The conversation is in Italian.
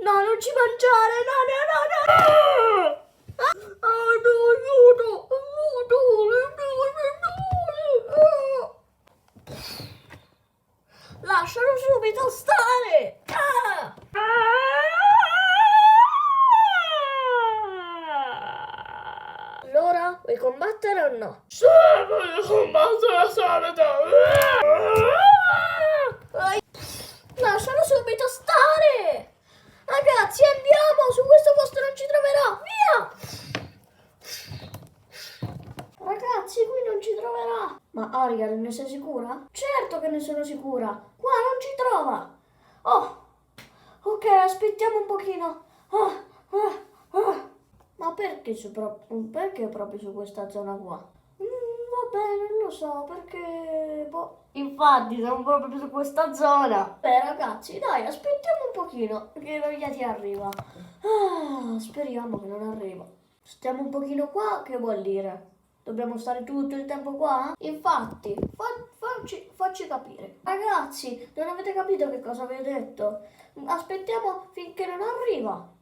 No, non ci mangiare, no, no, no, no! Ah, no, aiuto, aiuto, lascialo subito stare! Ah! Allora, vuoi combattere o no? Sì, voglio combattere subito. Lascialo subito stare! Ragazzi, andiamo! Su questo posto non ci troverà! Via! Ragazzi, qui non ci troverà! Ma Ariel, ne sei sicura? Certo che ne sono sicura! Qua non ci trova! Oh! Ok, aspettiamo un pochino! Ah, ah, ah. Ma perché proprio su questa zona qua? Vabbè, non lo so, perché... Boh. Infatti, siamo proprio su questa zona. Beh, ragazzi, dai, aspettiamo un pochino, che voglia ti arriva. Ah, speriamo che non arriva. Stiamo un pochino qua, che vuol dire? Dobbiamo stare tutto il tempo qua? Infatti, facci capire. Ragazzi, non avete capito che cosa vi ho detto? Aspettiamo finché non arriva.